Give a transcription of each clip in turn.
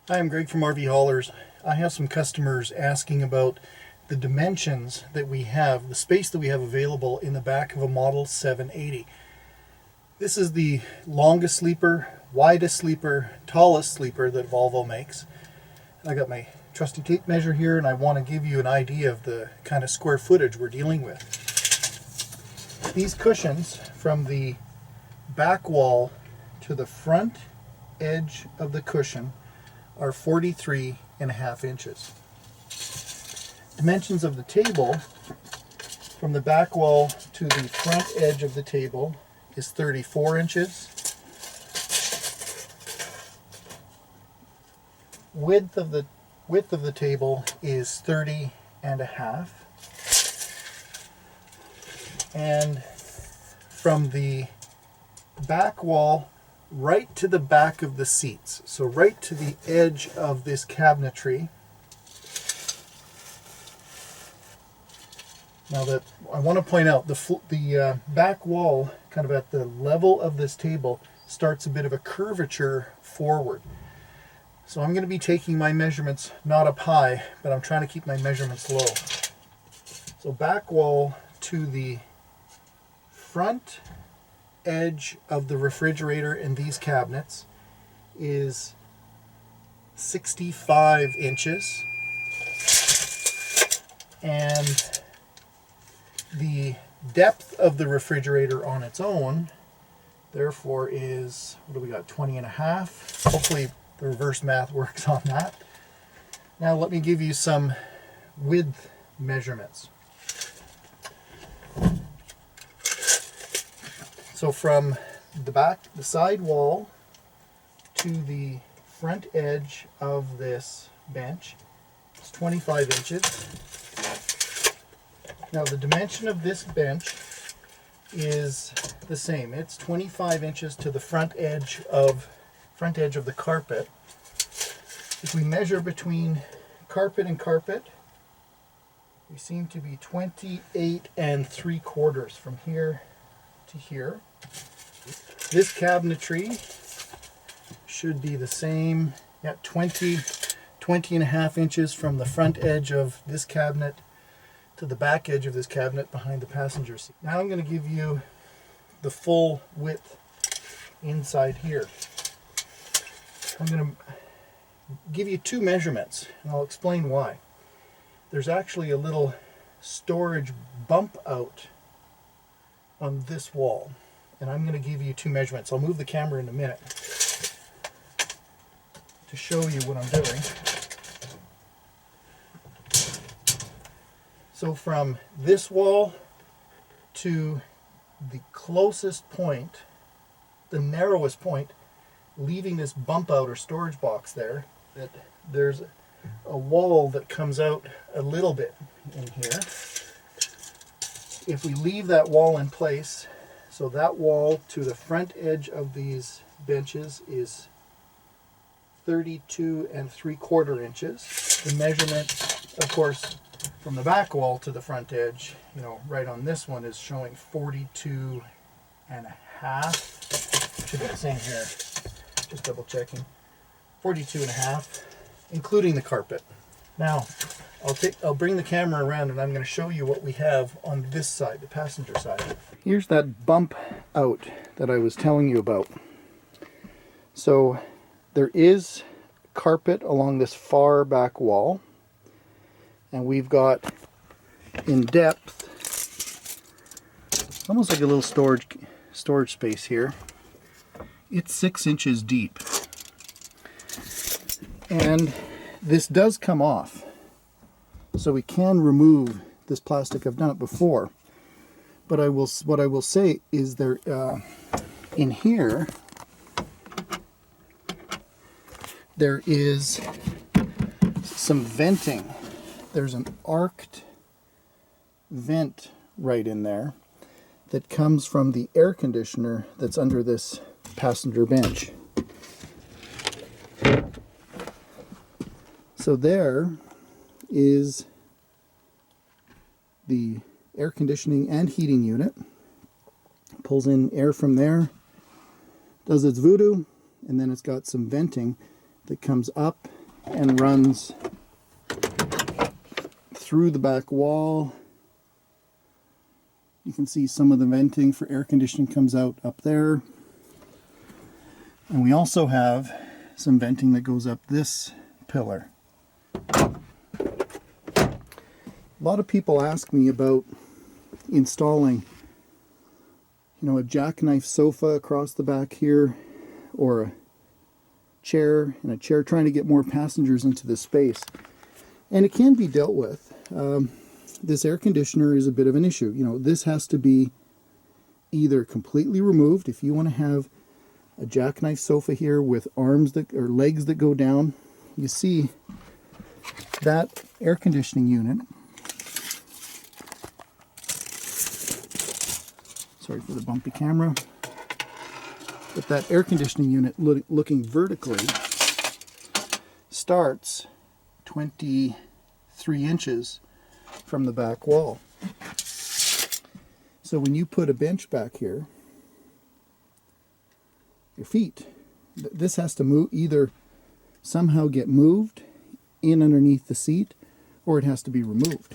Hi, I'm Greg from RV Haulers. I have some customers asking about the dimensions that we have, the space that we have available in the back of a Model 780. This is the longest sleeper, widest sleeper, tallest sleeper that Volvo makes. I got my trusty tape measure here, and I want to give you an idea of the kind of square footage we're dealing with. These cushions from the back wall to the front edge of the cushion are 43.5 inches. Dimensions of the table from the back wall to the front edge of the table is 34 inches. Width of the table is 30.5. And from the back wall right to the back of the seats, so right to the edge of this cabinetry. Now that I want to point out, the back wall, kind of at the level of this table, starts a bit of a curvature forward. So I'm going to be taking my measurements not up high, but I'm trying to keep my measurements low. So back wall to the front edge of the refrigerator in these cabinets is 65 inches, and the depth of the refrigerator on its own therefore is, what do we got, 20.5. Hopefully the reverse math works on that. Now let me give you some width measurements. So from the side wall to the front edge of this bench is 25 inches. Now the dimension of this bench is the same. It's 25 inches to the front edge of the carpet. If we measure between carpet and carpet, we seem to be 28 3/4 from here to here. This cabinetry should be the same, 20.5 inches from the front edge of this cabinet to the back edge of this cabinet behind the passenger seat. Now I'm going to give you the full width inside here. I'm going to give you two measurements, and I'll explain why. There's actually a little storage bump out on this wall, and I'm going to give you two measurements. I'll move the camera in a minute to show you what I'm doing. So from this wall to the closest point, the narrowest point, leaving this bump out or storage box there, that there's a wall that comes out a little bit in here. If we leave that wall in place, so that wall to the front edge of these benches is 32 3/4 inches. The measurement, of course, from the back wall to the front edge, right on this one is showing 42.5. Should be the same here. Just double checking. 42.5, including the carpet. Now, I'll bring the camera around, and I'm going to show you what we have on this side, the passenger side. Here's that bump out that I was telling you about. So there is carpet along this far back wall, and we've got in depth almost like a little storage space here. It's 6 inches deep, and this does come off, so we can remove this plastic. I've done it before, but what I will say is there in here there is some venting. There's an arced vent right in there that comes from the air conditioner that's under this passenger bench. So there is the air conditioning and heating unit. Pulls in air from there, does its voodoo, and then it's got some venting. that comes up and runs through the back wall. You can see some of the venting for air conditioning comes out up there. And we also have some venting that goes up this pillar. A lot of people ask me about installing, a jackknife sofa across the back here, or a chair, trying to get more passengers into this space. And it can be dealt with. This air conditioner is a bit of an issue. This has to be either completely removed. If you want to have a jackknife sofa here with arms or legs that go down, you see that air conditioning unit. Sorry for the bumpy camera. But that air conditioning unit looking vertically starts 23 inches from the back wall. So when you put a bench back here, your feet, this has to move, either somehow get moved in underneath the seat, or it has to be removed.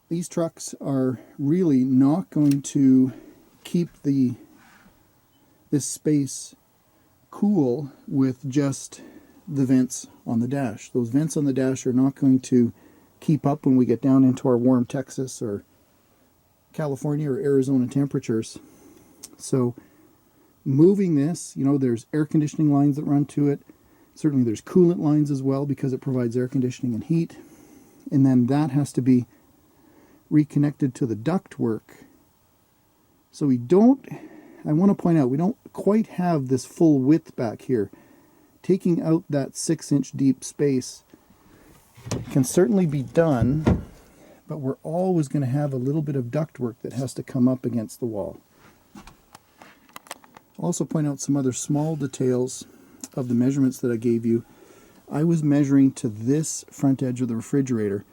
These trucks are really not going to keep this space cool with just the vents on the dash. Those vents on the dash are not going to keep up when we get down into our warm Texas or California or Arizona temperatures. So moving this, there's air conditioning lines that run to it. Certainly there's coolant lines as well, because it provides air conditioning and heat. And then that has to be reconnected to the ductwork. So I want to point out, we don't quite have this full width back here. Taking out that 6-inch deep space can certainly be done, but we're always going to have a little bit of ductwork that has to come up against the wall. I'll also point out some other small details of the measurements that I gave you. I was measuring to this front edge of the refrigerator.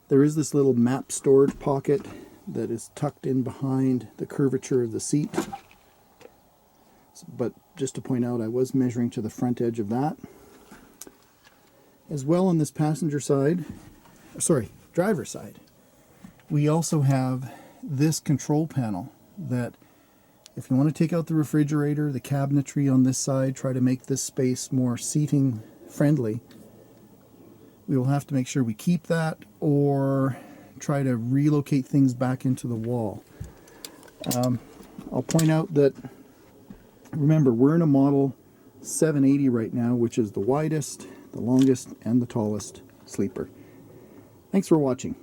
There is this little map storage pocket that is tucked in behind the curvature of the seat. But just to point out, I was measuring to the front edge of that. As well on this driver's side, we also have this control panel that, if you want to take out the refrigerator, the cabinetry on this side, try to make this space more seating friendly, we will have to make sure we keep that or try to relocate things back into the wall. I'll point out that, remember, we're in a model 780 right now, which is the widest, the longest, and the tallest sleeper. Thanks for watching.